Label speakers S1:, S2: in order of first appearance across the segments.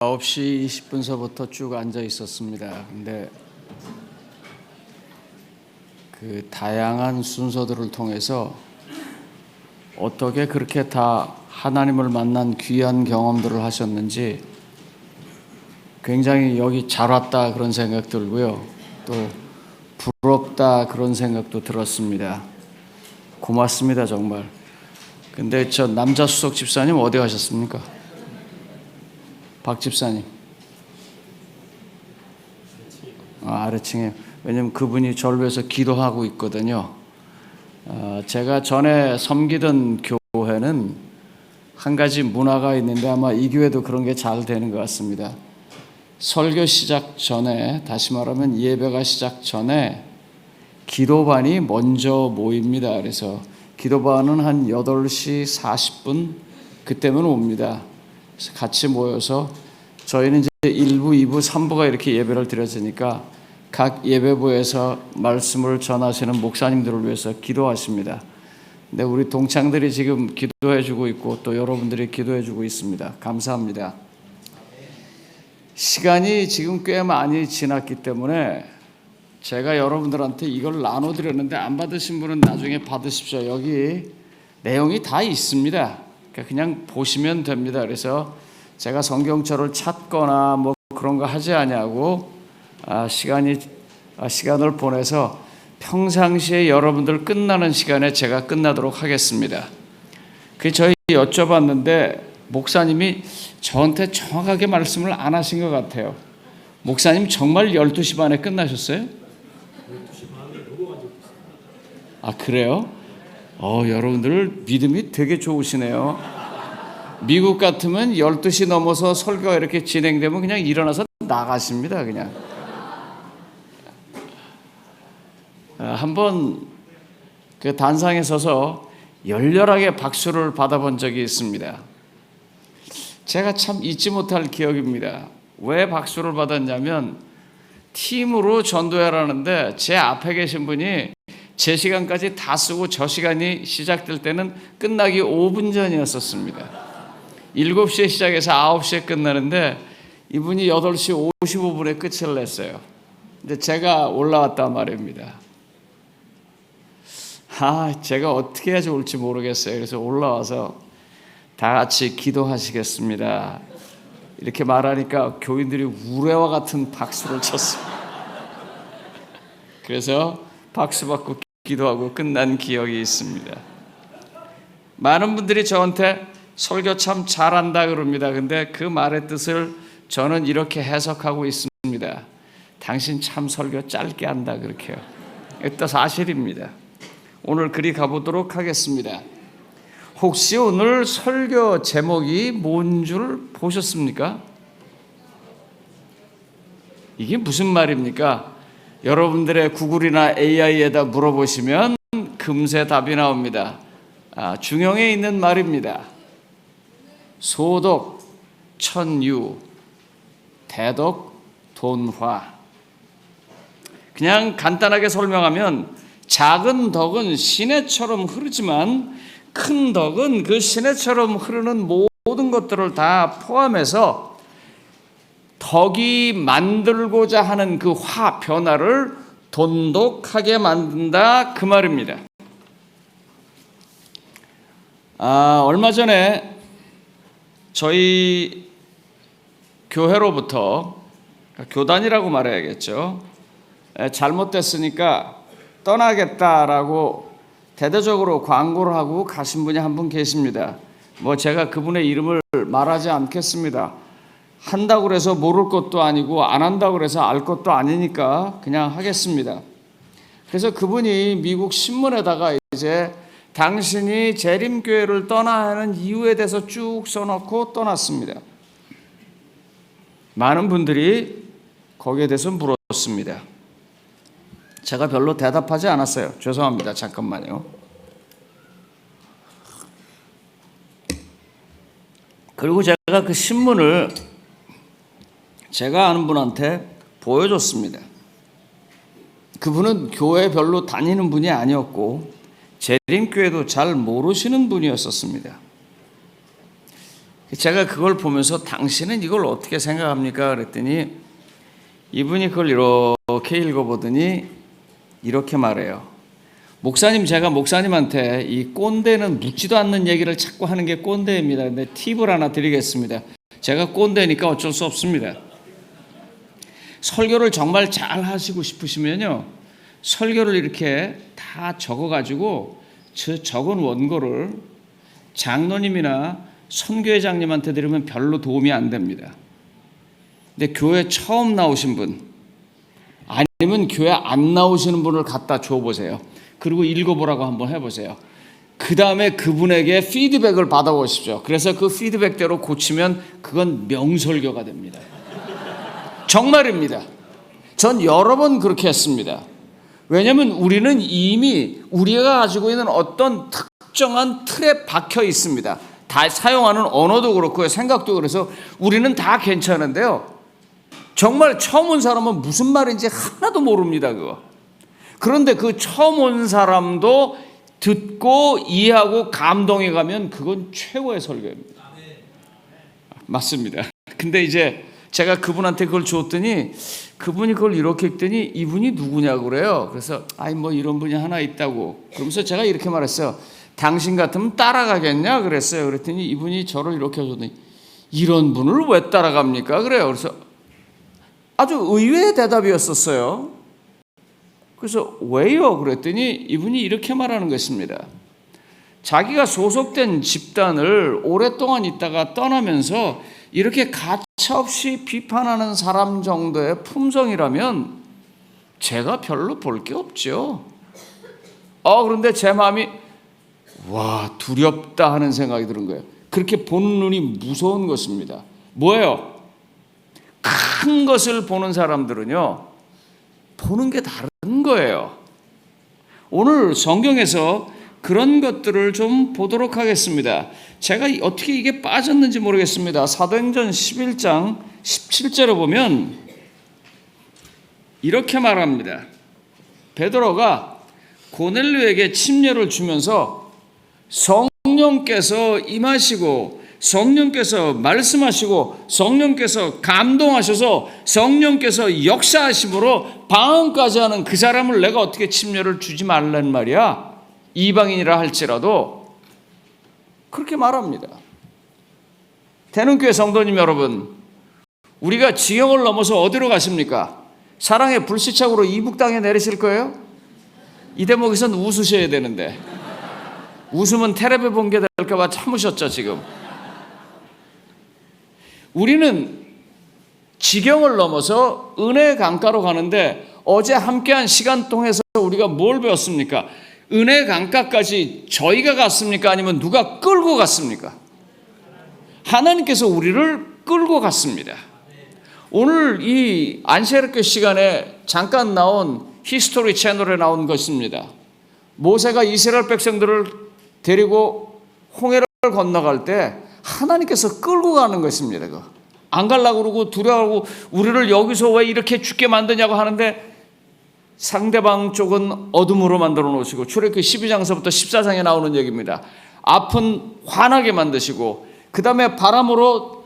S1: 9시 20분서부터 쭉 앉아 있었습니다. 근데 그 다양한 순서들을 통해서 어떻게 그렇게 다 하나님을 만난 귀한 경험들을 하셨는지 굉장히 여기 잘 왔다 그런 생각 들고요. 또 부럽다 그런 생각도 들었습니다. 고맙습니다, 정말. 근데 저 남자 수석 집사님 어디 가셨습니까? 박 집사님. 아래층에. 왜냐면 그분이 저를 위해서 기도하고 있거든요. 제가 전에 섬기던 교회는 한 가지 문화가 있는데 아마 이 교회도 그런 게 잘 되는 것 같습니다. 설교 시작 전에, 다시 말하면 예배가 시작 전에 기도반이 먼저 모입니다. 그래서 기도반은 한 8시 40분 그때면 옵니다. 그래서 같이 모여서 저희는 이제 1부, 2부, 3부가 이렇게 예배를 드려지니까 각 예배부에서 말씀을 전하시는 목사님들을 위해서 기도하십니다. 근데 우리 동창들이 지금 기도해주고 있고 또 여러분들이 기도해주고 있습니다. 감사합니다. 시간이 지금 꽤 많이 지났기 때문에 제가 여러분들한테 이걸 나눠드렸는데 안 받으신 분은 나중에 받으십시오. 여기 내용이 다 있습니다. 그냥 보시면 됩니다. 그래서 제가 성경처를 찾거나 뭐 그런 거 하지 않냐고 시간을 보내서 평상시에 여러분들 끝나는 시간에 제가 끝나도록 하겠습니다. 그 저희 여쭤봤는데 목사님이 저한테 정확하게 말씀을 안 하신 것 같아요. 목사님 정말 12시 반에 끝나셨어요? 12시 반에 넘어가죠. 아, 그래요? 여러분들 믿음이 되게 좋으시네요. 미국 같으면 12시 넘어서 설교가 이렇게 진행되면 그냥 일어나서 나가십니다. 그냥. 한번 그 단상에 서서 열렬하게 박수를 받아본 적이 있습니다. 제가 참 잊지 못할 기억입니다. 왜 박수를 받았냐면 팀으로 전도하라는데 제 앞에 계신 분이 제 시간까지 다 쓰고 저 시간이 시작될 때는 끝나기 5분 전이었었습니다. 7시에 시작해서 9시에 끝나는데 이분이 8시 55분에 끝을 냈어요. 근데 제가 올라왔단 말입니다. 제가 어떻게 해야 좋을지 모르겠어요. 그래서 올라와서 다 같이 기도하시겠습니다. 이렇게 말하니까 교인들이 우레와 같은 박수를 쳤습니다. 그래서 박수 받고 기도하고 끝난 기억이 있습니다. 많은 분들이 저한테 설교 참 잘한다 그럽니다. 근데 그 말의 뜻을 저는 이렇게 해석하고 있습니다. 당신 참 설교 짧게 한다 그렇게요. 이것도 사실입니다. 오늘 그리 가보도록 하겠습니다. 혹시 오늘 설교 제목이 뭔 줄 보셨습니까? 이게 무슨 말입니까? 여러분들의 구글이나 AI에다 물어보시면 금세 답이 나옵니다. 중용에 있는 말입니다. 소독, 천유, 대덕, 돈화. 그냥 간단하게 설명하면 작은 덕은 시내처럼 흐르지만 큰 덕은 그 시내처럼 흐르는 모든 것들을 다 포함해서 덕이 만들고자 하는 그 화, 변화를 돈독하게 만든다 그 말입니다. 얼마 전에 저희 교회로부터 교단이라고 말해야겠죠. 잘못됐으니까 떠나겠다라고 대대적으로 광고를 하고 가신 분이 한 분 계십니다. 제가 그분의 이름을 말하지 않겠습니다. 한다고 해서 모를 것도 아니고 안 한다고 해서 알 것도 아니니까 그냥 하겠습니다. 그래서 그분이 미국 신문에다가 이제 당신이 재림교회를 떠나야 하는 이유에 대해서 쭉 써놓고 떠났습니다. 많은 분들이 거기에 대해서 물었습니다. 제가 별로 대답하지 않았어요. 죄송합니다. 잠깐만요. 그리고 제가 그 신문을 제가 아는 분한테 보여줬습니다. 그분은 교회 별로 다니는 분이 아니었고 재림교회도 잘 모르시는 분이었었습니다. 제가 그걸 보면서 당신은 이걸 어떻게 생각합니까? 그랬더니 이분이 그걸 이렇게 읽어보더니 이렇게 말해요. 목사님, 제가 목사님한테 이 꼰대는 묻지도 않는 얘기를 자꾸 하는 게 꼰대입니다. 근데 팁을 하나 드리겠습니다. 제가 꼰대니까 어쩔 수 없습니다. 설교를 정말 잘 하시고 싶으시면요, 설교를 이렇게 다 적어가지고 저 적은 원고를 장로님이나 선교회장님한테 드리면 별로 도움이 안 됩니다. 근데 교회 처음 나오신 분, 아니면 교회 안 나오시는 분을 갖다 줘보세요. 그리고 읽어보라고 한번 해보세요. 그 다음에 그분에게 피드백을 받아보십시오. 그래서 그 피드백대로 고치면 그건 명설교가 됩니다. 정말입니다. 전 여러 번 그렇게 했습니다. 왜냐하면 우리는 이미 우리가 가지고 있는 어떤 특정한 틀에 박혀 있습니다. 다 사용하는 언어도 그렇고요, 생각도 그래서 우리는 다 괜찮은데요, 정말 처음 온 사람은 무슨 말인지 하나도 모릅니다. 그거. 그런데 그 처음 온 사람도 듣고 이해하고 감동해 가면 그건 최고의 설교입니다. 맞습니다. 근데 이제 제가 그분한테 그걸 줬더니 그분이 그걸 이렇게 읽더니 이분이 누구냐고 그래요. 그래서 뭐 이런 분이 하나 있다고. 그러면서 제가 이렇게 말했어요. 당신 같으면 따라가겠냐 그랬어요. 그랬더니 이분이 저를 이렇게 하더니 이런 분을 왜 따라갑니까? 그래요. 그래서 아주 의외의 대답이었었어요. 그래서 왜요? 그랬더니 이분이 이렇게 말하는 것입니다. 자기가 소속된 집단을 오랫동안 있다가 떠나면서 이렇게 가차없이 비판하는 사람 정도의 품성이라면 제가 별로 볼 게 없죠. 그런데 제 마음이 두렵다 하는 생각이 드는 거예요. 그렇게 보는 눈이 무서운 것입니다. 뭐예요? 큰 것을 보는 사람들은요, 보는 게 다른 거예요. 오늘 성경에서 그런 것들을 좀 보도록 하겠습니다. 제가 어떻게 이게 빠졌는지 모르겠습니다. 사도행전 11장 17절에 보면 이렇게 말합니다. 베드로가 고넬료에게 침례를 주면서 성령께서 임하시고 성령께서 말씀하시고 성령께서 감동하셔서 성령께서 역사하심으로 방언까지 하는 그 사람을 내가 어떻게 침례를 주지 말란 말이야? 이방인이라 할지라도. 그렇게 말합니다. 대능교회 성도님 여러분, 우리가 지경을 넘어서 어디로 가십니까? 사랑의 불시착으로 이북 땅에 내리실 거예요? 이 대목에선 웃으셔야 되는데 웃으면 텔레비 본게 될까 봐 참으셨죠 지금. 우리는 지경을 넘어서 은혜의 강가로 가는데 어제 함께한 시간 통해서 우리가 뭘 배웠습니까? 은혜의 강가까지 저희가 갔습니까? 아니면 누가 끌고 갔습니까? 하나님께서 우리를 끌고 갔습니다. 오늘 이 안식일교 시간에 잠깐 나온 히스토리 채널에 나온 것입니다. 모세가 이스라엘 백성들을 데리고 홍해를 건너갈 때 하나님께서 끌고 가는 것입니다. 안 가려고 그러고 두려워하고 우리를 여기서 왜 이렇게 죽게 만드냐고 하는데 상대방 쪽은 어둠으로 만들어 놓으시고, 출애굽기 12장서부터 14장에 나오는 얘기입니다. 앞은 환하게 만드시고 그 다음에 바람으로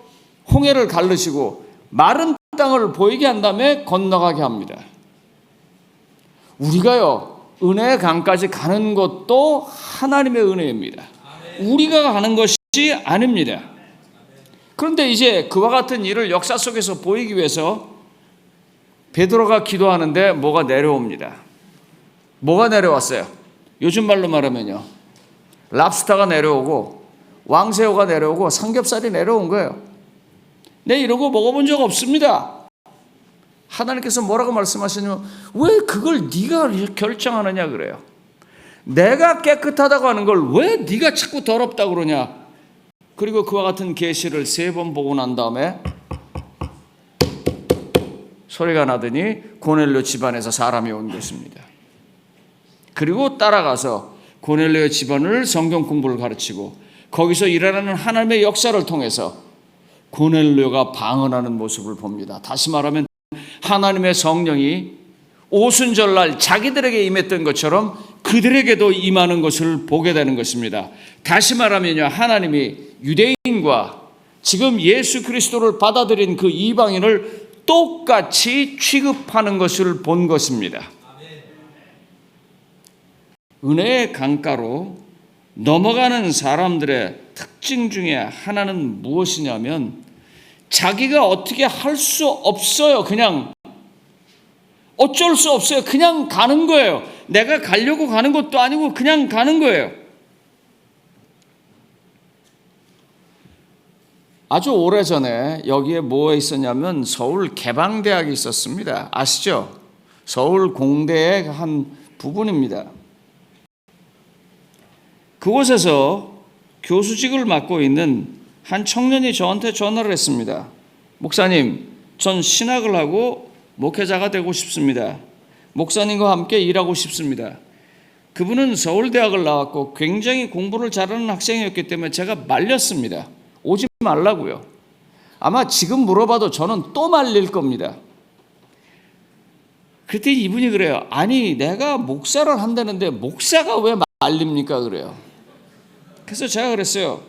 S1: 홍해를 가르시고 마른 땅을 보이게 한 다음에 건너가게 합니다. 우리가요, 은혜의 강까지 가는 것도 하나님의 은혜입니다. 우리가 가는 것이 아닙니다. 그런데 이제 그와 같은 일을 역사 속에서 보이기 위해서 베드로가 기도하는데 뭐가 내려옵니다. 뭐가 내려왔어요? 요즘 말로 말하면요, 랍스타가 내려오고 왕새우가 내려오고 삼겹살이 내려온 거예요. 네, 이런 거 먹어본 적 없습니다. 하나님께서 뭐라고 말씀하시냐면 왜 그걸 네가 결정하느냐 그래요. 내가 깨끗하다고 하는 걸 왜 네가 자꾸 더럽다고 그러냐. 그리고 그와 같은 계시를 3번 보고 난 다음에 소리가 나더니 고넬료 집안에서 사람이 온 것입니다. 그리고 따라가서 고넬료 집안을 성경 공부를 가르치고 거기서 일어나는 하나님의 역사를 통해서 고넬료가 방언하는 모습을 봅니다. 다시 말하면 하나님의 성령이 오순절날 자기들에게 임했던 것처럼 그들에게도 임하는 것을 보게 되는 것입니다. 다시 말하면요, 하나님이 유대인과 지금 예수 그리스도를 받아들인 그 이방인을 똑같이 취급하는 것을 본 것입니다. 은혜의 강가로 넘어가는 사람들의 특징 중에 하나는 무엇이냐면 자기가 어떻게 할 수 없어요. 그냥 어쩔 수 없어요. 그냥 가는 거예요. 내가 가려고 가는 것도 아니고 그냥 가는 거예요. 아주 오래전에 여기에 뭐가 있었냐면 서울 개방대학이 있었습니다. 아시죠? 서울 공대의 한 부분입니다. 그곳에서 교수직을 맡고 있는 한 청년이 저한테 전화를 했습니다. 목사님, 전 신학을 하고 목회자가 되고 싶습니다. 목사님과 함께 일하고 싶습니다. 그분은 서울대학을 나왔고 굉장히 공부를 잘하는 학생이었기 때문에 제가 말렸습니다. 오지 말라고요. 아마 지금 물어봐도 저는 또 말릴 겁니다. 그때 이분이 그래요. 아니, 내가 목사를 한다는데 목사가 왜 말립니까? 그래요. 그래서 제가 그랬어요.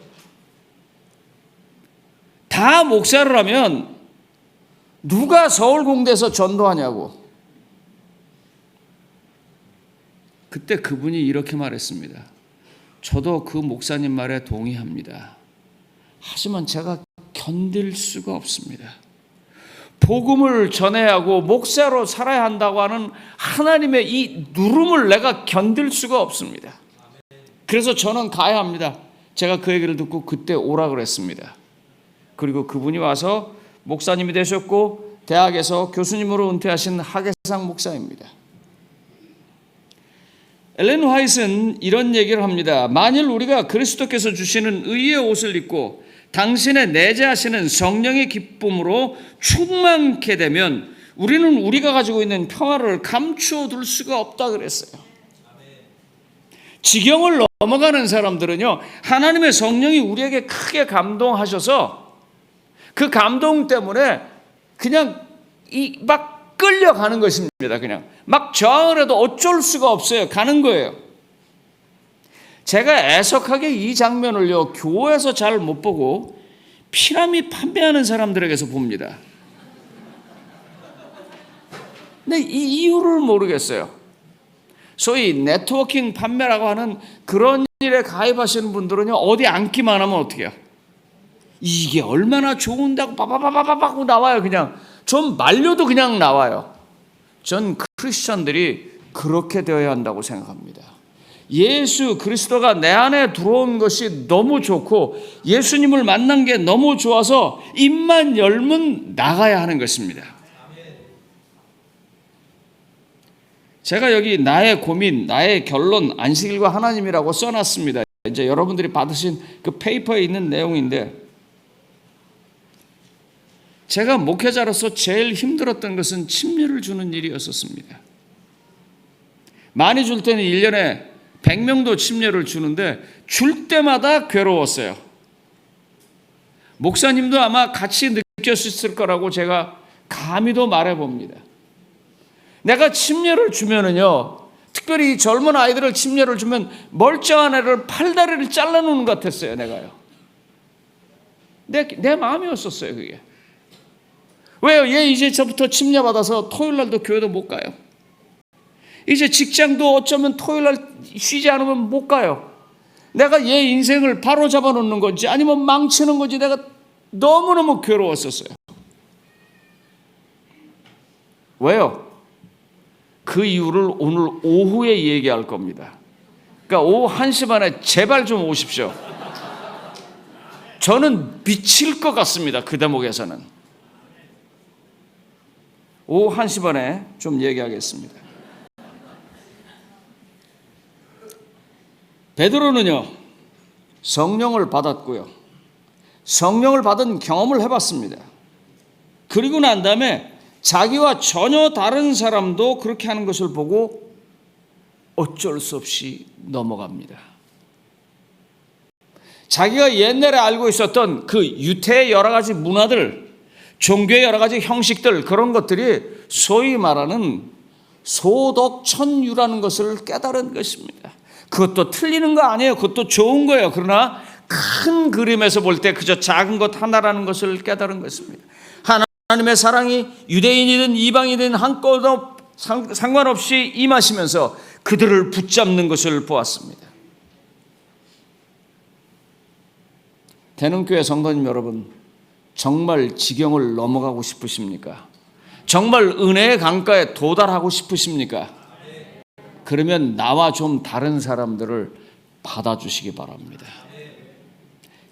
S1: 다 목사를 하면 누가 서울공대에서 전도하냐고. 그때 그분이 이렇게 말했습니다. 저도 그 목사님 말에 동의합니다. 하지만 제가 견딜 수가 없습니다. 복음을 전해야 하고 목사로 살아야 한다고 하는 하나님의 이 누름을 내가 견딜 수가 없습니다. 그래서 저는 가야 합니다. 제가 그 얘기를 듣고 그때 오라 그랬습니다. 그리고 그분이 와서 목사님이 되셨고 대학에서 교수님으로 은퇴하신 하계상 목사입니다. 엘렌 화이트는 이런 얘기를 합니다. 만일 우리가 그리스도께서 주시는 의의 옷을 입고 당신의 내재하시는 성령의 기쁨으로 충만케 되면 우리는 우리가 가지고 있는 평화를 감추어 둘 수가 없다 그랬어요. 지경을 넘어가는 사람들은요, 하나님의 성령이 우리에게 크게 감동하셔서 그 감동 때문에 그냥 막 끌려가는 것입니다. 그냥 막 저항을 해도 어쩔 수가 없어요. 가는 거예요. 제가 애석하게 이 장면을요, 교회에서 잘 못 보고 피라미드 판매하는 사람들에게서 봅니다. 근데 이 이유를 모르겠어요. 소위 네트워킹 판매라고 하는 그런 일에 가입하시는 분들은요, 어디 앉기만 하면 어떻게 해요? 이게 얼마나 좋은다고 빠바바바바바고 나와요. 그냥 좀 말려도 그냥 나와요. 전 크리스천들이 그렇게 되어야 한다고 생각합니다. 예수 그리스도가 내 안에 들어온 것이 너무 좋고 예수님을 만난 게 너무 좋아서 입만 열면 나가야 하는 것입니다. 제가 여기 나의 고민, 나의 결론, 안식일과 하나님이라고 써놨습니다. 이제 여러분들이 받으신 그 페이퍼에 있는 내용인데, 제가 목회자로서 제일 힘들었던 것은 침례를 주는 일이었었습니다. 많이 줄 때는 1년에 100명도 침례를 주는데 줄 때마다 괴로웠어요. 목사님도 아마 같이 느꼈을 거라고 제가 감히도 말해봅니다. 내가 침례를 주면은요, 특별히 젊은 아이들을 침례를 주면 멀쩡한 애를 팔다리를 잘라놓는 것 같았어요. 내가요. 내 마음이었었어요. 그게. 왜요? 얘 이제부터 침례 받아서 토요일 날도 교회도 못 가요. 이제 직장도 어쩌면 토요일 날 쉬지 않으면 못 가요. 내가 얘 인생을 바로 잡아놓는 건지 아니면 망치는 건지 내가 너무너무 괴로웠었어요. 왜요? 그 이유를 오늘 오후에 얘기할 겁니다. 그러니까 오후 1시 반에 제발 좀 오십시오. 저는 미칠 것 같습니다. 그 대목에서는. 오후 1시 반에 좀 얘기하겠습니다. 베드로는요, 성령을 받았고요, 성령을 받은 경험을 해봤습니다. 그리고 난 다음에 자기와 전혀 다른 사람도 그렇게 하는 것을 보고 어쩔 수 없이 넘어갑니다. 자기가 옛날에 알고 있었던 그 유태의 여러 가지 문화들, 종교의 여러 가지 형식들, 그런 것들이 소위 말하는 소덕천유라는 것을 깨달은 것입니다. 그것도 틀리는 거 아니에요. 그것도 좋은 거예요. 그러나 큰 그림에서 볼 때 그저 작은 것 하나라는 것을 깨달은 것입니다. 하나님의 사랑이 유대인이든 이방인이든 한껏 상관없이 임하시면서 그들을 붙잡는 것을 보았습니다. 대능교회 성도님 여러분, 정말 지경을 넘어가고 싶으십니까? 정말 은혜의 강가에 도달하고 싶으십니까? 그러면 나와 좀 다른 사람들을 받아주시기 바랍니다.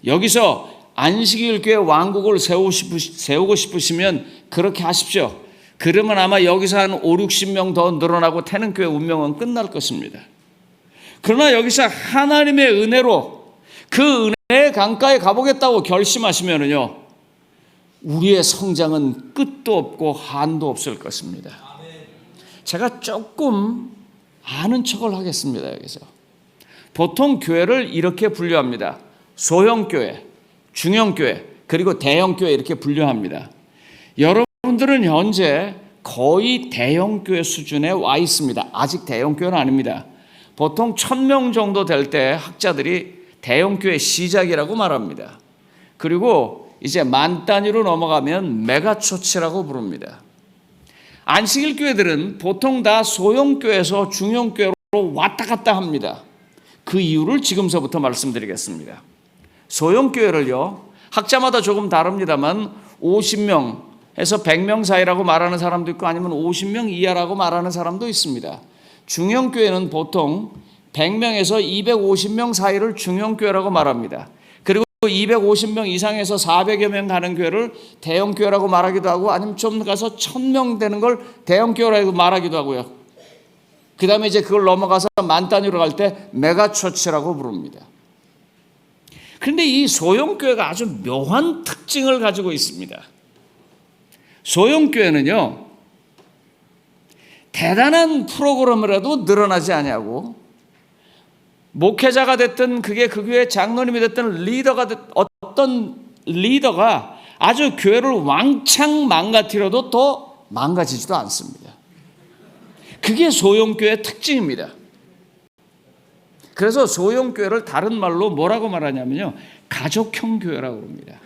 S1: 여기서 안식일교회 왕국을 세우고 싶으시면 그렇게 하십시오. 그러면 아마 여기서 한 5, 60명 더 늘어나고 태능교회 운명은 끝날 것입니다. 그러나 여기서 하나님의 은혜로 그 은혜의 강가에 가보겠다고 결심하시면요, 우리의 성장은 끝도 없고 한도 없을 것입니다. 제가 조금 아는 척을 하겠습니다. 여기서 보통 교회를 이렇게 분류합니다. 소형교회, 중형교회, 그리고 대형교회 이렇게 분류합니다. 여러분들은 현재 거의 대형교회 수준에 와 있습니다. 아직 대형교회는 아닙니다. 보통 1000명 정도 될 때 학자들이 대형교회 시작이라고 말합니다. 그리고 이제 만 단위로 넘어가면 메가처치라고 부릅니다. 안식일 교회들은 보통 다 소형교회에서 중형교회로 왔다 갔다 합니다. 그 이유를 지금서부터 말씀드리겠습니다. 소형교회를요, 학자마다 조금 다릅니다만 50명에서 100명 사이라고 말하는 사람도 있고 아니면 50명 이하라고 말하는 사람도 있습니다. 중형교회는 보통 100명에서 250명 사이를 중형교회라고 말합니다. 그리고 250명 이상에서 400여 명 가는 교회를 대형교회라고 말하기도 하고 아니면 좀 가서 1000명 되는 걸 대형교회라고 말하기도 하고요. 그 다음에 이제 그걸 넘어가서 만 단위로 갈 때 메가처치라고 부릅니다. 그런데 이 소형교회가 아주 묘한 특징을 가지고 있습니다. 소형교회는요, 대단한 프로그램을 해도 늘어나지 아니하고 목회자가 됐든 그게 그 교회 장로님이 됐든 어떤 리더가 아주 교회를 왕창 망가뜨려도 더 망가지지도 않습니다. 그게 소형교회의 특징입니다. 그래서 소형교회를 다른 말로 뭐라고 말하냐면요, 가족형 교회라고 합니다.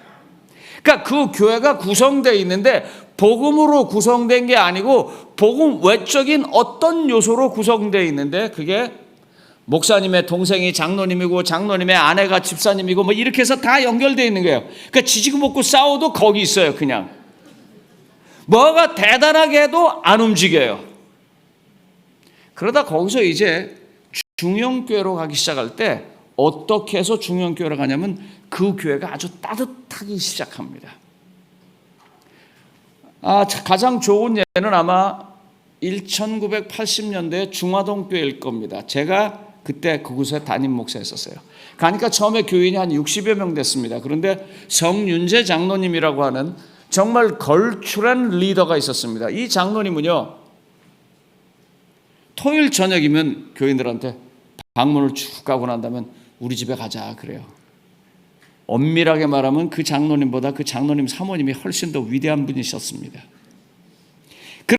S1: 그러니까 그 교회가 구성되어 있는데 복음으로 구성된 게 아니고 복음 외적인 어떤 요소로 구성되어 있는데 그게 목사님의 동생이 장로님이고 장로님의 아내가 집사님이고 뭐 이렇게 해서 다 연결되어 있는 거예요. 그러니까 지지고 볶고 싸워도 거기 있어요. 그냥 뭐가 대단하게 해도 안 움직여요. 그러다 거기서 이제 중형교회로 가기 시작할 때 어떻게 해서 중형교회로 가냐면 그 교회가 아주 따뜻하기 시작합니다. 가장 좋은 예는 아마 1980년대 중화동 교회일 겁니다. 제가 그때 그곳에 담임 목사였었어요. 가니까 처음에 교인이 한 60여 명 됐습니다. 그런데 성윤재 장로님이라고 하는 정말 걸출한 리더가 있었습니다. 이 장로님은요, 토요일 저녁이면 교인들한테 방문을 쭉 가고 난 다음에 우리 집에 가자 그래요. 엄밀하게 말하면 그 장로님보다 그 장로님 사모님이 훨씬 더 위대한 분이셨습니다.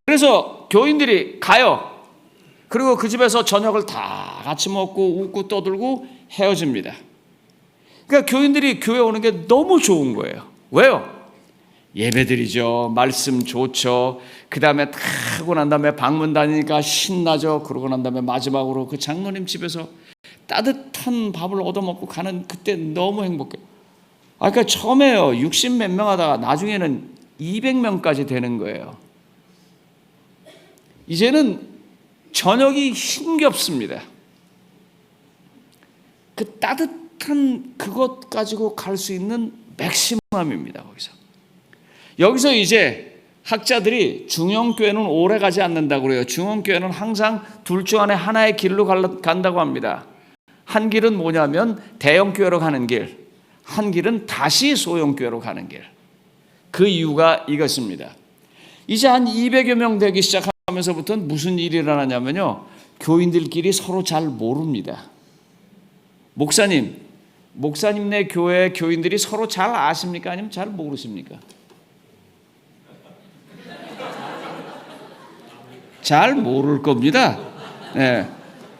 S1: 그래서 교인들이 가요. 그리고 그 집에서 저녁을 다 같이 먹고 웃고 떠들고 헤어집니다. 그러니까 교인들이 교회 오는 게 너무 좋은 거예요. 왜요? 예배드리죠. 말씀 좋죠. 그 다음에 다 하고 난 다음에 방문 다니니까 신나죠. 그러고 난 다음에 마지막으로 그 장로님 집에서 따뜻한 밥을 얻어먹고 가는 그때 너무 행복해요. 그러니까 처음에요 60몇 명 하다가 나중에는 200명까지 되는 거예요. 이제는 저녁이 힘겹습니다. 그 따뜻한 그것 가지고 갈 수 있는 맥시멈입니다. 여기서 이제 학자들이 중형교회는 오래 가지 않는다고 그래요. 중형교회는 항상 둘 중 안에 하나의 길로 간다고 합니다. 한 길은 뭐냐면 대형교회로 가는 길, 한 길은 다시 소형교회로 가는 길. 그 이유가 이것입니다. 이제 한 200여 명 되기 시작하면서부터는 무슨 일이 일어나냐면요, 교인들끼리 서로 잘 모릅니다. 목사님네 교회 교인들이 서로 잘 아십니까? 아니면 잘 모르십니까? 잘 모를 겁니다. 네.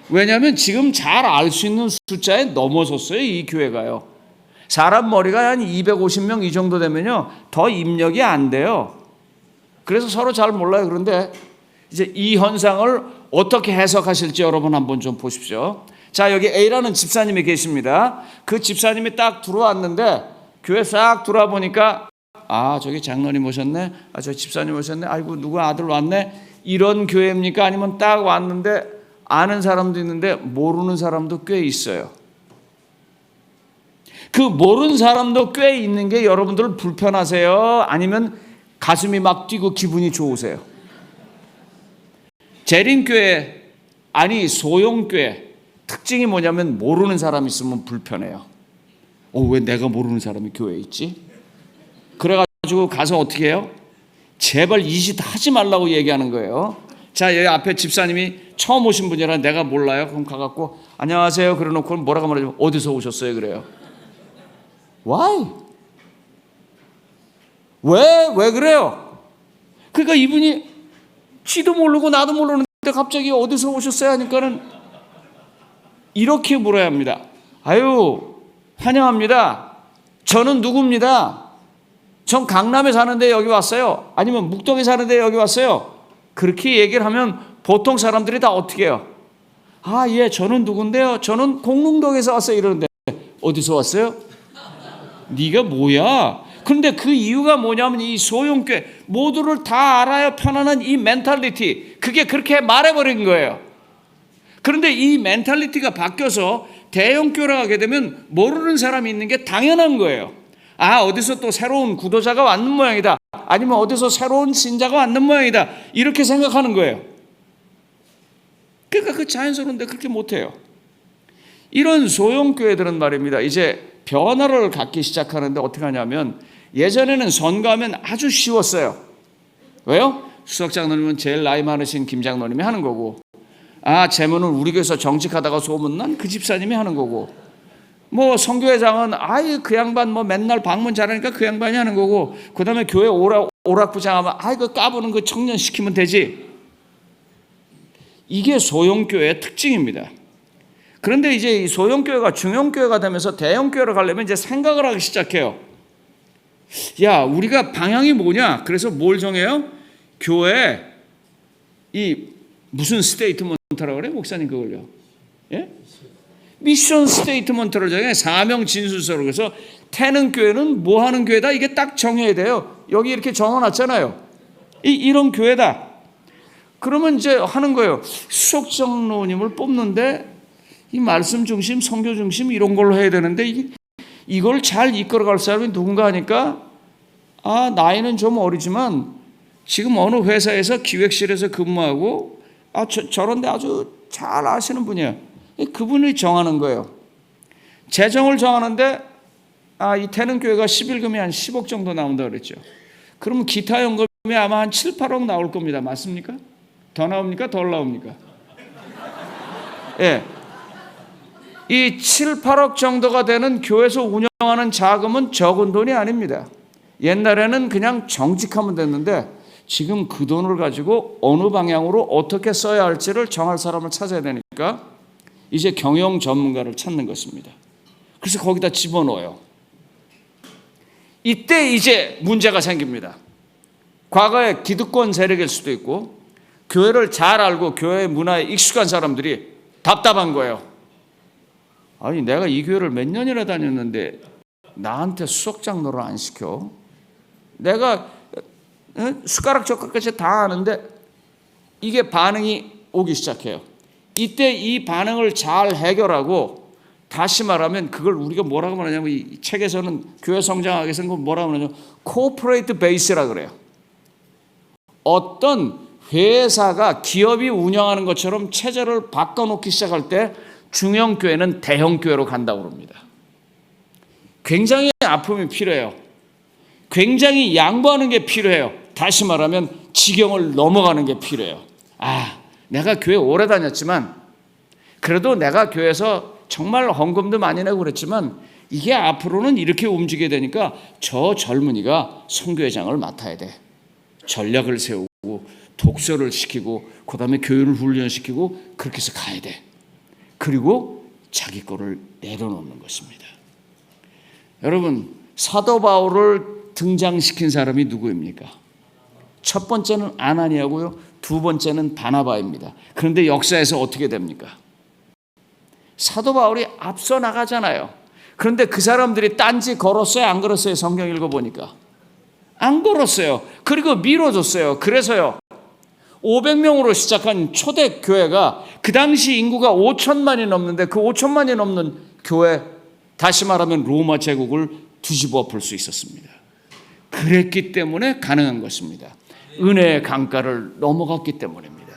S1: 왜냐하면 지금 잘 알 수 있는 숫자에 넘어섰어요. 이 교회가요. 사람 머리가 한 250명 이 정도 되면요, 더 입력이 안 돼요. 그래서 서로 잘 몰라요. 그런데 이제 이 현상을 어떻게 해석하실지 여러분 한번 좀 보십시오. 자, 여기 A라는 집사님이 계십니다. 그 집사님이 딱 들어왔는데 교회 싹 들어와 보니까 저기 장로님 오셨네. 저 집사님 오셨네. 아이고 누구 아들 왔네. 이런 교회입니까? 아니면 딱 왔는데 아는 사람도 있는데 모르는 사람도 꽤 있어요. 그 모르는 사람도 꽤 있는 게 여러분들 불편하세요? 아니면 가슴이 막 뛰고 기분이 좋으세요? 재림교회, 아니 소용교회 특징이 뭐냐면 모르는 사람 있으면 불편해요. 왜 내가 모르는 사람이 교회에 있지? 그래가지고 가서 어떻게 해요? 제발 이 짓 하지 말라고 얘기하는 거예요. 자, 여기 앞에 집사님이 처음 오신 분이라 내가 몰라요. 그럼 가갖고 안녕하세요 그래놓고 뭐라고 말하죠? 어디서 오셨어요? 그래요. Why? 왜 그래요? 그러니까 이분이 지도 모르고 나도 모르는데 갑자기 어디서 오셨어요? 하니까는 이렇게 물어야 합니다. 아유, 환영합니다. 저는 누구입니다. 전 강남에 사는데 여기 왔어요. 아니면 묵동에 사는데 여기 왔어요. 그렇게 얘기를 하면 보통 사람들이 다 어떻게 해요? 예, 저는 누군데요? 저는 공릉동에서 왔어요. 이러는데 어디서 왔어요? 네가 뭐야? 그런데 그 이유가 뭐냐면 이 소용교회 모두를 다 알아야 편안한 이 멘탈리티, 그게 그렇게 말해버린 거예요. 그런데 이 멘탈리티가 바뀌어서 대형교회로 가게 되면 모르는 사람이 있는 게 당연한 거예요. 어디서 또 새로운 구도자가 왔는 모양이다. 아니면 어디서 새로운 신자가 왔는 모양이다. 이렇게 생각하는 거예요. 그러니까 그 자연스러운데 그렇게 못해요. 이런 소형교회들은 말입니다. 이제 변화를 갖기 시작하는데 어떻게 하냐면 예전에는 선거하면 아주 쉬웠어요. 왜요? 수석장로님은 제일 나이 많으신 김장로님이 하는 거고, 재문은 우리 교회에서 정직하다가 소문난 그 집사님이 하는 거고, 뭐 선교회장은 그 양반 뭐 맨날 방문 잘하니까 그 양반이 하는 거고, 그 다음에 교회 오락부장 하면 그 까부는 그 청년 시키면 되지. 이게 소형교회의 특징입니다. 그런데 이제 이 소형교회가 중형교회가 되면서 대형교회로 가려면 이제 생각을 하기 시작해요. 우리가 방향이 뭐냐? 그래서 뭘 정해요? 교회 이 무슨 스테이트먼트라고 그래요? 목사님 그걸요? 예? 미션 스테이트먼트를 정해. 사명 진술서로. 그래서 태는 교회는 뭐 하는 교회다? 이게 딱 정해야 돼요. 여기 이렇게 적어놨잖아요. 이런 교회다. 그러면 이제 하는 거예요. 수석장로님을 뽑는데 이 말씀 중심, 선교 중심 이런 걸로 해야 되는데 이걸 잘 이끌어갈 사람이 누군가 하니까 나이는 좀 어리지만 지금 어느 회사에서 기획실에서 근무하고 저런데 아주 잘 아시는 분이에요. 그분이 정하는 거예요. 재정을 정하는데 이 태능교회가 11금이 한 10억 정도 나온다고 그랬죠. 그러면 기타 연금이 아마 한 7, 8억 나올 겁니다. 맞습니까? 더 나옵니까? 덜 나옵니까? 예. 이 7, 8억 정도가 되는 교회에서 운영하는 자금은 적은 돈이 아닙니다. 옛날에는 그냥 정직하면 됐는데 지금 그 돈을 가지고 어느 방향으로 어떻게 써야 할지를 정할 사람을 찾아야 되니까 이제 경영 전문가를 찾는 것입니다. 그래서 거기다 집어넣어요. 이때 이제 문제가 생깁니다. 과거에 기득권 세력일 수도 있고 교회를 잘 알고 교회 문화에 익숙한 사람들이 답답한 거예요. 내가 이 교회를 몇 년이나 다녔는데 나한테 수석장로를 안 시켜? 내가 숟가락 젓가락까지 다 아는데 이게 반응이 오기 시작해요. 이때 이 반응을 잘 해결하고, 다시 말하면 그걸 우리가 뭐라고 말하냐면 이 책에서는 교회 성장하기 위해서는 뭐라고 말하냐면 코퍼레이트 베이스라고 그래요. 어떤 회사가 기업이 운영하는 것처럼 체제를 바꿔놓기 시작할 때 중형교회는 대형교회로 간다고 합니다. 굉장히 아픔이 필요해요. 굉장히 양보하는 게 필요해요. 다시 말하면 지경을 넘어가는 게 필요해요. 내가 교회 오래 다녔지만 그래도 내가 교회에서 정말 헌금도 많이 내고 그랬지만 이게 앞으로는 이렇게 움직여야 되니까 저 젊은이가 선교회장을 맡아야 돼. 전략을 세우고 독서를 시키고 그다음에 교회를 훈련시키고 그렇게 해서 가야 돼. 그리고 자기 거를 내려놓는 것입니다. 여러분, 사도 바울을 등장시킨 사람이 누구입니까? 첫 번째는 아나니아고요. 두 번째는 바나바입니다. 그런데 역사에서 어떻게 됩니까? 사도 바울이 앞서 나가잖아요. 그런데 그 사람들이 딴지 걸었어요? 안 걸었어요? 성경 읽어보니까. 안 걸었어요. 그리고 밀어줬어요. 그래서요, 500명으로 시작한 초대 교회가 그 당시 인구가 5천만이 넘는데 그 5천만이 넘는 교회, 다시 말하면 로마 제국을 뒤집어 엎을 수 있었습니다. 그랬기 때문에 가능한 것입니다. 은혜의 강가를 넘어갔기 때문입니다.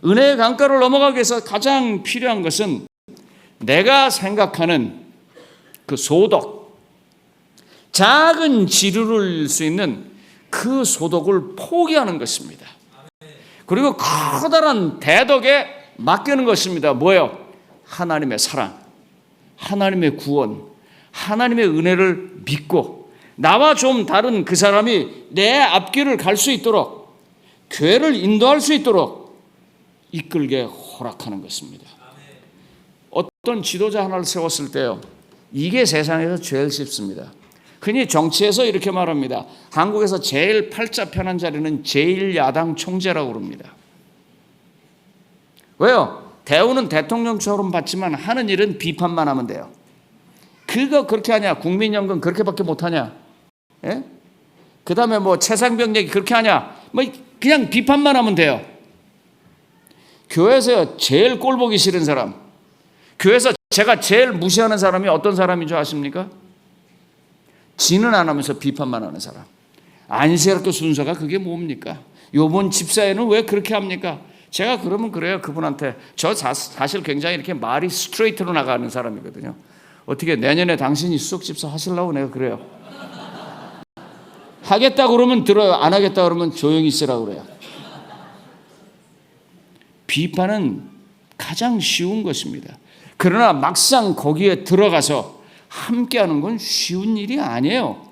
S1: 은혜의 강가를 넘어가기 위해서 가장 필요한 것은 내가 생각하는 그 소독, 작은 지루를 수 있는 그 소독을 포기하는 것입니다. 그리고 커다란 대덕에 맡기는 것입니다. 뭐예요? 하나님의 사랑, 하나님의 구원, 하나님의 은혜를 믿고 나와 좀 다른 그 사람이 내 앞길을 갈 수 있도록, 교회를 인도할 수 있도록 이끌게 허락하는 것입니다. 어떤 지도자 하나를 세웠을 때요, 이게 세상에서 제일 쉽습니다. 흔히 정치에서 이렇게 말합니다. 한국에서 제일 팔자 편한 자리는 제1야당 총재라고 그럽니다. 왜요? 대우는 대통령처럼 받지만 하는 일은 비판만 하면 돼요. 그거 그렇게 하냐? 국민연금 그렇게밖에 못하냐? 예? 그 다음에 뭐 최상병 얘기 그렇게 하냐? 뭐 그냥 비판만 하면 돼요. 교회에서 제일 꼴보기 싫은 사람, 교회에서 제가 제일 무시하는 사람이 어떤 사람인 줄 아십니까? 지는 안 하면서 비판만 하는 사람. 안시학교 순서가 그게 뭡니까? 요번 집사에는 왜 그렇게 합니까? 제가 그러면 그래요. 그분한테. 저 사실 굉장히 이렇게 말이 스트레이트로 나가는 사람이거든요. 어떻게 내년에 당신이 수석 집사 하시려고 내가 그래요. 하겠다 그러면 들어요. 안 하겠다 그러면 조용히 있으라고 그래요. 비판은 가장 쉬운 것입니다. 그러나 막상 거기에 들어가서 함께하는 건 쉬운 일이 아니에요.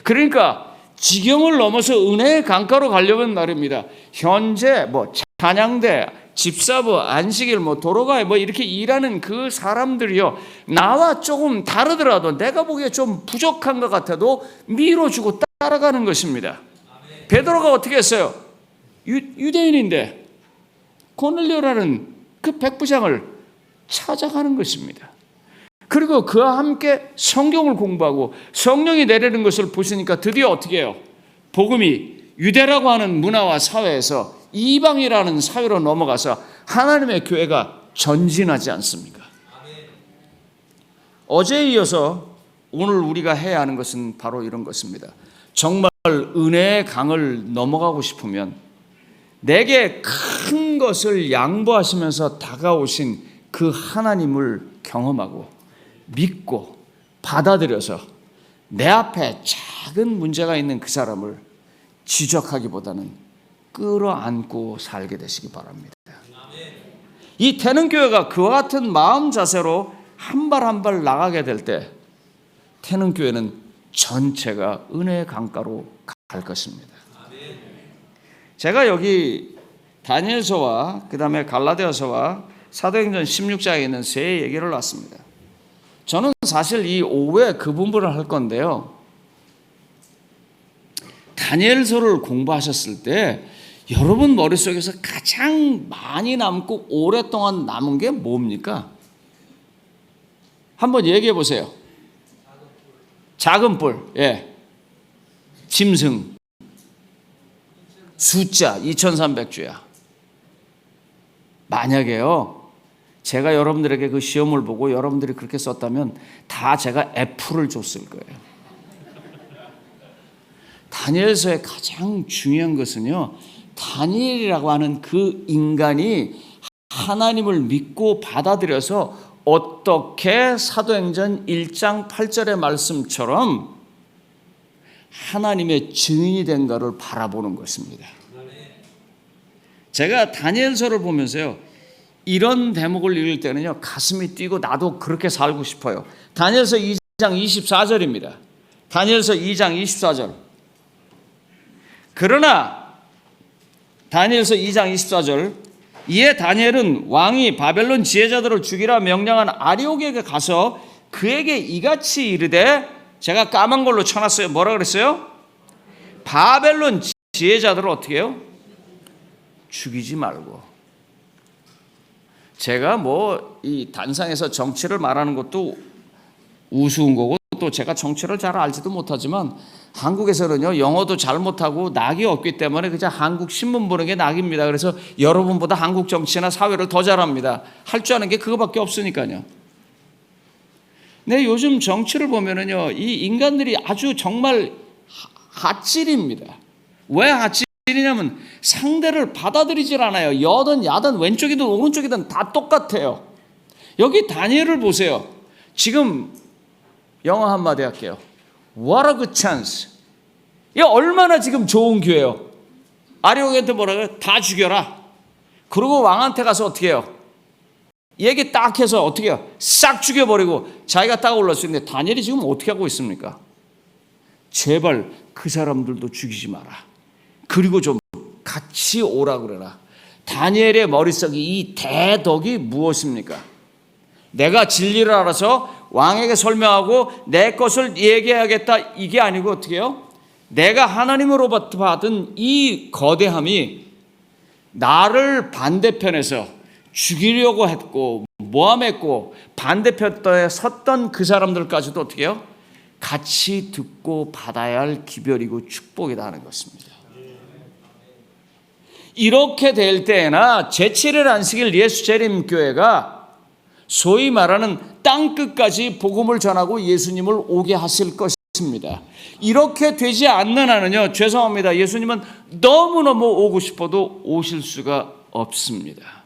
S1: 그러니까 지경을 넘어서 은혜의 강가로 가려면 말입니다. 현재 뭐 찬양대, 집사부, 안식일, 뭐 도로가에 뭐 이렇게 일하는 그 사람들이요, 나와 조금 다르더라도 내가 보기에 좀 부족한 것 같아도 밀어주고 따라가는 것입니다. 베드로가 어떻게 했어요? 유대인인데 고넬료라는 그 백부장을 찾아가는 것입니다. 그리고 그와 함께 성경을 공부하고 성령이 내리는 것을 보시니까 드디어 어떻게 해요? 복음이 유대라고 하는 문화와 사회에서 이방이라는 사회로 넘어가서 하나님의 교회가 전진하지 않습니까? 어제에 이어서 오늘 우리가 해야 하는 것은 바로 이런 것입니다. 정말 은혜의 강을 넘어가고 싶으면 내게 큰 것을 양보하시면서 다가오신 그 하나님을 경험하고 믿고 받아들여서 내 앞에 작은 문제가 있는 그 사람을 지적하기보다는 끌어안고 살게 되시기 바랍니다. 이 태능교회가 그와 같은 마음 자세로 한 발 한 발 나가게 될 때 태능교회는 전체가 은혜의 강가로 갈 것입니다. 제가 여기 다니엘서와 그 다음에 갈라디아서와 사도행전 16장에 있는 세 얘기를 놨습니다. 저는 사실 이 오후에 그 부분을 할 건데요, 다니엘서를 공부하셨을 때 여러분 머릿속에서 가장 많이 남고 오랫동안 남은 게 뭡니까? 한번 얘기해 보세요. 작은 뿔, 예. 짐승, 숫자 2300주야. 만약에요, 제가 여러분들에게 그 시험을 보고 여러분들이 그렇게 썼다면 다 제가 F를 줬을 거예요. 다니엘서의 가장 중요한 것은요, 다니엘이라고 하는 그 인간이 하나님을 믿고 받아들여서 어떻게 사도행전 1장 8절의 말씀처럼 하나님의 증인이 된가를 바라보는 것입니다. 제가 다니엘서를 보면서요, 이런 대목을 읽을 때는요, 가슴이 뛰고 나도 그렇게 살고 싶어요. 다니엘서 2장 24절입니다. 다니엘서 2장 24절. 그러나 다니엘서 2장 24절, 이에 다니엘은 왕이 바벨론 지혜자들을 죽이라 명령한 아리옥에게 가서 그에게 이같이 이르되 제가 까만 걸로 쳐놨어요. 뭐라 그랬어요? 바벨론 지혜자들을 어떻게 해요? 죽이지 말고. 제가 뭐 이 단상에서 정치를 말하는 것도 우스운 거고 또 제가 정치를 잘 알지도 못하지만 한국에서는요 영어도 잘 못하고 낙이 없기 때문에 그냥 한국 신문 보는 게 낙입니다. 그래서 여러분보다 한국 정치나 사회를 더 잘합니다. 할 줄 아는 게 그거밖에 없으니까요. 근데 요즘 정치를 보면은요 이 인간들이 아주 정말 핫질입니다. 왜 핫질이냐면 상대를 받아들이질 않아요. 여든 야든 왼쪽이든 오른쪽이든 다 똑같아요. 여기 다니엘을 보세요. 지금 영어 한마디 할게요. What a good chance. 이 얼마나 지금 좋은 기회예요. 아리오게한테 뭐라고요? 다 죽여라. 그리고 왕한테 가서 어떻게 해요? 얘기 딱 해서 어떻게 해요? 싹 죽여버리고 자기가 딱 올라올 수 있는데 다니엘이 지금 어떻게 하고 있습니까? 제발 그 사람들도 죽이지 마라. 그리고 좀 같이 오라 그래라. 다니엘의 머릿속에 이 대덕이 무엇입니까? 내가 진리를 알아서 왕에게 설명하고 내 것을 얘기해야겠다. 이게 아니고 어떻게 해요? 내가 하나님으로부터 받은 이 거대함이 나를 반대편에서 죽이려고 했고 모함했고 반대편에 섰던 그 사람들까지도 어떻게 해요? 같이 듣고 받아야 할 기별이고 축복이다 하는 것입니다. 이렇게 될 때에나 제7일 안식일 예수 재림교회가 소위 말하는 땅끝까지 복음을 전하고 예수님을 오게 하실 것입니다. 이렇게 되지 않는 한은요, 죄송합니다. 예수님은 너무너무 오고 싶어도 오실 수가 없습니다.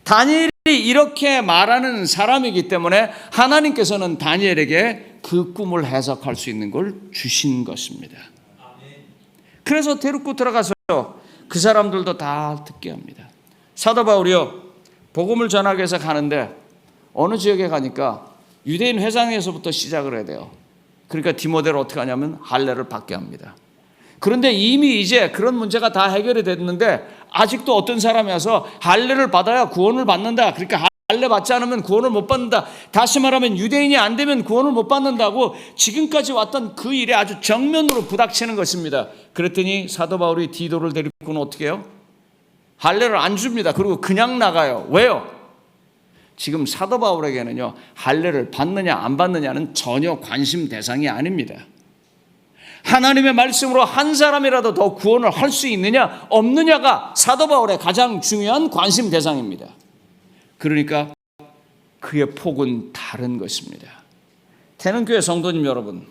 S1: 다니엘이 이렇게 말하는 사람이기 때문에 하나님께서는 다니엘에게 그 꿈을 해석할 수 있는 걸 주신 것입니다. 그래서 데리고 들어가서 그 사람들도 다 듣게 합니다. 사도 바울이요, 복음을 전하기 위해서 가는데 어느 지역에 가니까 유대인 회당에서부터 시작을 해야 돼요. 그러니까 디모데를 어떻게 하냐면 할례를 받게 합니다. 그런데 이미 이제 그런 문제가 다 해결이 됐는데 아직도 어떤 사람이 와서 할례를 받아야 구원을 받는다. 그러니까 할례 받지 않으면 구원을 못 받는다. 다시 말하면 유대인이 안 되면 구원을 못 받는다고 지금까지 왔던 그 일에 아주 정면으로 부닥치는 것입니다. 그랬더니 사도 바울이 디도를 데리고는 어떻게 해요? 할례를 안 줍니다. 그리고 그냥 나가요. 왜요? 지금 사도 바울에게는요, 할례를 받느냐 안 받느냐는 전혀 관심 대상이 아닙니다. 하나님의 말씀으로 한 사람이라도 더 구원을 할 수 있느냐 없느냐가 사도 바울의 가장 중요한 관심 대상입니다. 그러니까 그의 폭은 다른 것입니다. 태능교회 성도님 여러분,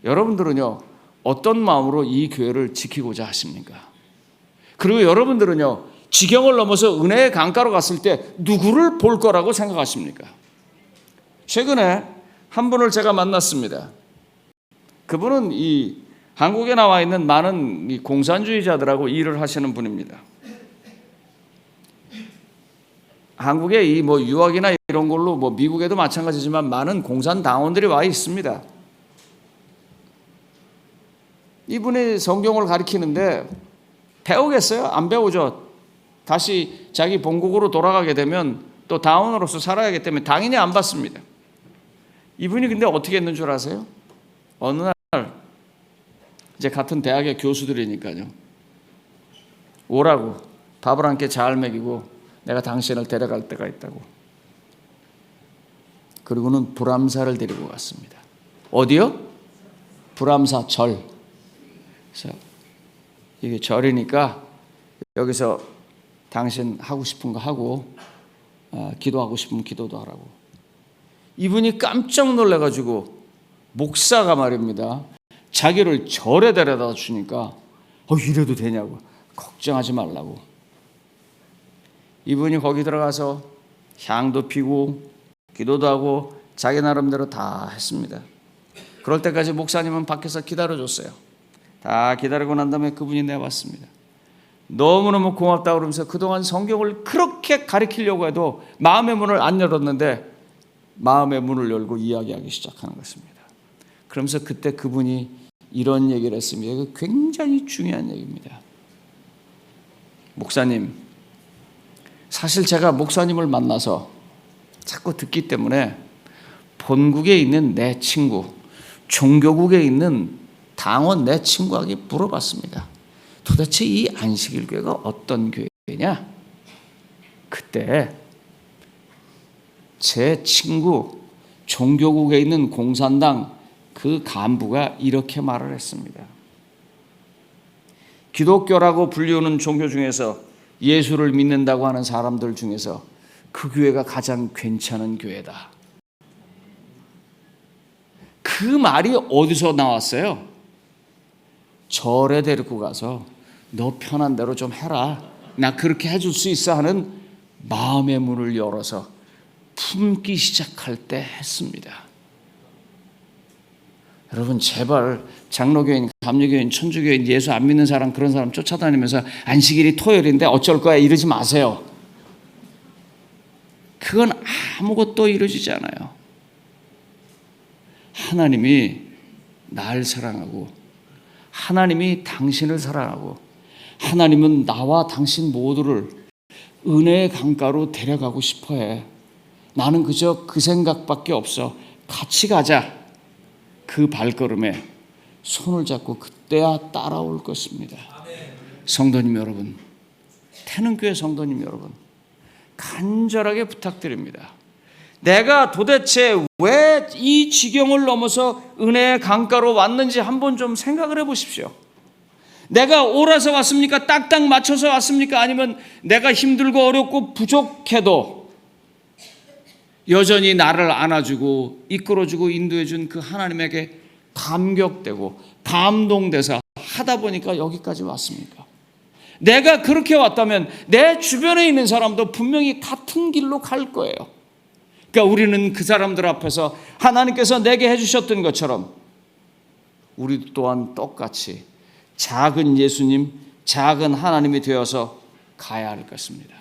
S1: 여러분들은요 어떤 마음으로 이 교회를 지키고자 하십니까? 그리고 여러분들은요 지경을 넘어서 은혜의 강가로 갔을 때 누구를 볼 거라고 생각하십니까? 최근에 한 분을 제가 만났습니다. 그분은 이 한국에 나와 있는 많은 이 공산주의자들하고 일을 하시는 분입니다. 한국에 이 뭐 유학이나 이런 걸로 뭐 미국에도 마찬가지지만 많은 공산당원들이 와 있습니다. 이분이 성경을 가르치는데 배우겠어요? 안 배우죠. 다시 자기 본국으로 돌아가게 되면 또 당원으로서 살아야하기 때문에 당연히 안 받습니다. 이분이 근데 어떻게 했는 줄 아세요? 어느 날 이제 같은 대학의 교수들이니까요. 오라고 밥을 함께 잘 먹이고 내가 당신을 데려갈 때가 있다고. 그리고는 불암사를 데리고 갔습니다. 어디요? 불암사 절. 그래서 이게 절이니까 여기서 당신 하고 싶은 거 하고 기도하고 싶으면 기도도 하라고. 이분이 깜짝 놀라가지고 목사가 말입니다. 자기를 절에 데려다 주니까 이래도 되냐고. 걱정하지 말라고. 이분이 거기 들어가서 향도 피고 기도도 하고 자기 나름대로 다 했습니다. 그럴 때까지 목사님은 밖에서 기다려줬어요. 다 기다리고 난 다음에 그분이 내왔습니다. 너무너무 고맙다고 그러면서 그동안 성경을 그렇게 가르치려고 해도 마음의 문을 안 열었는데 마음의 문을 열고 이야기하기 시작하는 것입니다. 그러면서 그때 그분이 이런 얘기를 했습니다. 이거 굉장히 중요한 얘기입니다. 목사님, 사실 제가 목사님을 만나서 자꾸 듣기 때문에 본국에 있는 내 친구, 종교국에 있는 당원 내 친구에게 물어봤습니다. 도대체 이 안식일 교회가 어떤 교회냐? 그때 제 친구 종교국에 있는 공산당 그 간부가 이렇게 말을 했습니다. 기독교라고 불리우는 종교 중에서 예수를 믿는다고 하는 사람들 중에서 그 교회가 가장 괜찮은 교회다. 그 말이 어디서 나왔어요? 절에 데리고 가서 너 편한 대로 좀 해라. 나 그렇게 해줄 수 있어 하는 마음의 문을 열어서 품기 시작할 때 했습니다. 여러분 제발 장로교인, 감리교인, 천주교인, 예수 안 믿는 사람 그런 사람 쫓아다니면서 안식일이 토요일인데 어쩔 거야 이러지 마세요. 그건 아무것도 이루어지지 않아요. 하나님이 날 사랑하고 하나님이 당신을 사랑하고 하나님은 나와 당신 모두를 은혜의 강가로 데려가고 싶어해. 나는 그저 그 생각밖에 없어. 같이 가자. 그 발걸음에 손을 잡고 그때야 따라올 것입니다. 성도님 여러분, 태능교회 성도님 여러분, 간절하게 부탁드립니다. 내가 도대체 왜 이 지경을 넘어서 은혜의 강가로 왔는지 한번 좀 생각을 해보십시오. 내가 옳아서 왔습니까? 딱딱 맞춰서 왔습니까? 아니면 내가 힘들고 어렵고 부족해도 여전히 나를 안아주고 이끌어주고 인도해준 그 하나님에게 감격되고 감동돼서 하다 보니까 여기까지 왔습니까? 내가 그렇게 왔다면 내 주변에 있는 사람도 분명히 같은 길로 갈 거예요. 그러니까 우리는 그 사람들 앞에서 하나님께서 내게 해주셨던 것처럼 우리 또한 똑같이 작은 예수님, 작은 하나님이 되어서 가야 할 것입니다.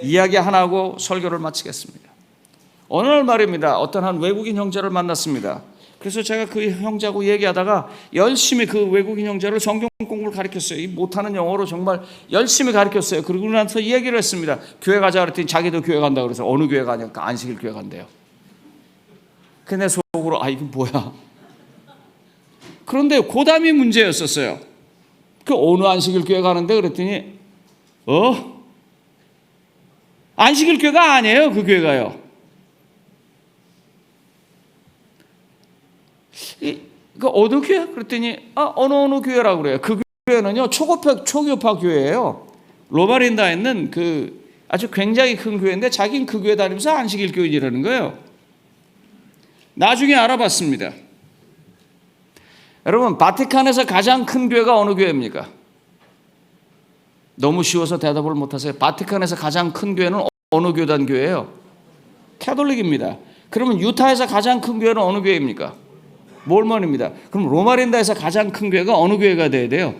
S1: 이야기 하나 하고 설교를 마치겠습니다. 어느 날 말입니다. 어떤 한 외국인 형제를 만났습니다. 그래서 제가 그 형제하고 얘기하다가 열심히 그 외국인 형제를 성경 공부를 가르쳤어요. 이 못하는 영어로 정말 열심히 가르쳤어요. 그러고 나서 얘기를 했습니다. 교회 가자 그랬더니 자기도 교회 간다고 그래서 어느 교회 가냐니까 안식일 교회 간대요. 근데 속으로 이게 뭐야. 그런데 고담이 문제였었어요. 그 어느 안식일 교회 가는데 그랬더니 안식일 교회가 아니에요. 그 교회가요. 그 어느 교회? 그랬더니 어느 교회라고 그래요. 그 교회는요 초교파 교회예요. 로마린다에 있는 그 아주 굉장히 큰 교회인데 자기는 그 교회 다니면서 안식일 교인이라는 거예요. 나중에 알아봤습니다. 여러분 바티칸에서 가장 큰 교회가 어느 교회입니까? 너무 쉬워서 대답을 못하세요. 바티칸에서 가장 큰 교회는 어느 교단 교회예요? 캐톨릭입니다. 그러면 유타에서 가장 큰 교회는 어느 교회입니까? 몰몬입니다. 그럼 로마린다에서 가장 큰 교회가 어느 교회가 돼야 돼요?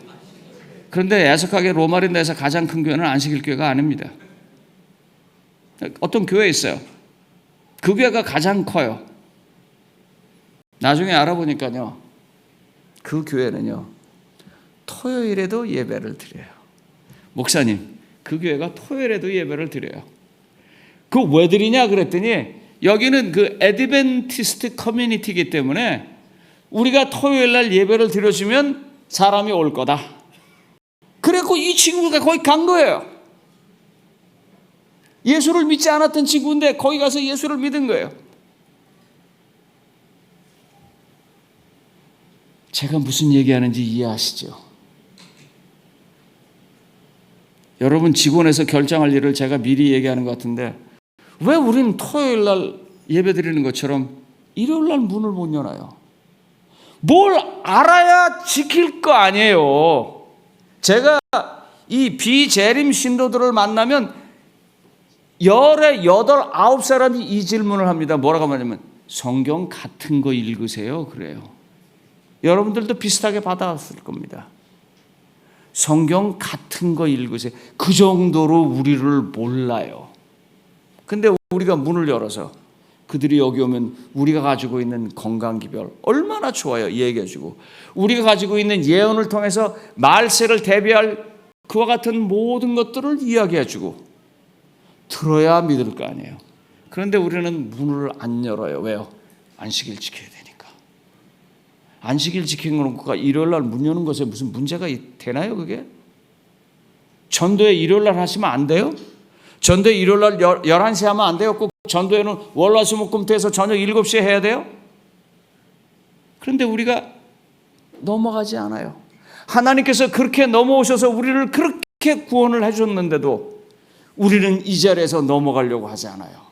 S1: 그런데 애석하게 로마린다에서 가장 큰 교회는 안식일 교회가 아닙니다. 어떤 교회에 있어요. 그 교회가 가장 커요. 나중에 알아보니까요. 그 교회는요. 토요일에도 예배를 드려요. 목사님, 그 교회가 토요일에도 예배를 드려요. 그 왜 드리냐 그랬더니 여기는 그 애드벤티스트 커뮤니티이기 때문에 우리가 토요일 날 예배를 드려주면 사람이 올 거다. 그래서 이 친구가 거기 간 거예요. 예수를 믿지 않았던 친구인데 거기 가서 예수를 믿은 거예요. 제가 무슨 얘기하는지 이해하시죠? 여러분 직원에서 결정할 일을 제가 미리 얘기하는 것 같은데 왜 우리는 토요일 날 예배 드리는 것처럼 일요일 날 문을 못 열어요? 뭘 알아야 지킬 거 아니에요. 제가 이 비재림 신도들을 만나면 열에 8, 9사람이 이 질문을 합니다. 뭐라고 하냐면 성경 같은 거 읽으세요. 그래요. 여러분들도 비슷하게 받아왔을 겁니다. 성경 같은 거 읽으세요. 그 정도로 우리를 몰라요. 근데 우리가 문을 열어서 그들이 여기 오면 우리가 가지고 있는 건강기별 얼마나 좋아요. 얘기해주고 우리가 가지고 있는 예언을 통해서 말세를 대비할 그와 같은 모든 것들을 이야기해주고 들어야 믿을 거 아니에요. 그런데 우리는 문을 안 열어요. 왜요? 안식일 지켜야 되니까. 안식일 지키는 것과 일요일 날 문 여는 것에 무슨 문제가 되나요, 그게? 전도회 일요일 날 하시면 안 돼요? 전도회 일요일 날 11시에 하면 안 돼요? 꼭 전도회는 월화수목금토에서 저녁 7시에 해야 돼요? 그런데 우리가 넘어가지 않아요. 하나님께서 그렇게 넘어오셔서 우리를 그렇게 구원을 해줬는데도 우리는 이 자리에서 넘어가려고 하지 않아요.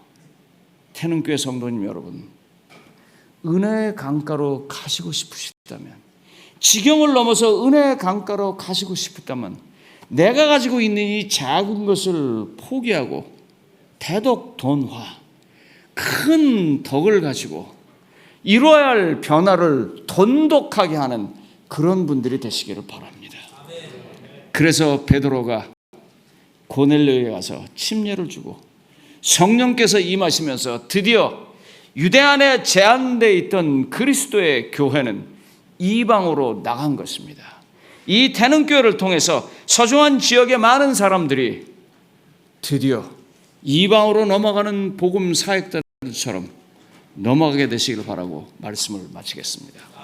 S1: 태능교회 성도님 여러분, 은혜의 강가로 가시고 싶으시다면, 지경을 넘어서 은혜의 강가로 가시고 싶다면 내가 가지고 있는 이 작은 것을 포기하고 대덕돈화, 큰 덕을 가지고 이루어야 할 변화를 돈독하게 하는 그런 분들이 되시기를 바랍니다. 그래서 베드로가 고넬료에 가서 침례를 주고 성령께서 임하시면서 드디어 유대아 내 제한되어 있던 그리스도의 교회는 이방으로 나간 것입니다. 이 태능교회를 통해서 서주한 지역의 많은 사람들이 드디어 이방으로 넘어가는 복음 사역자들처럼 넘어가게 되시길 바라고 말씀을 마치겠습니다.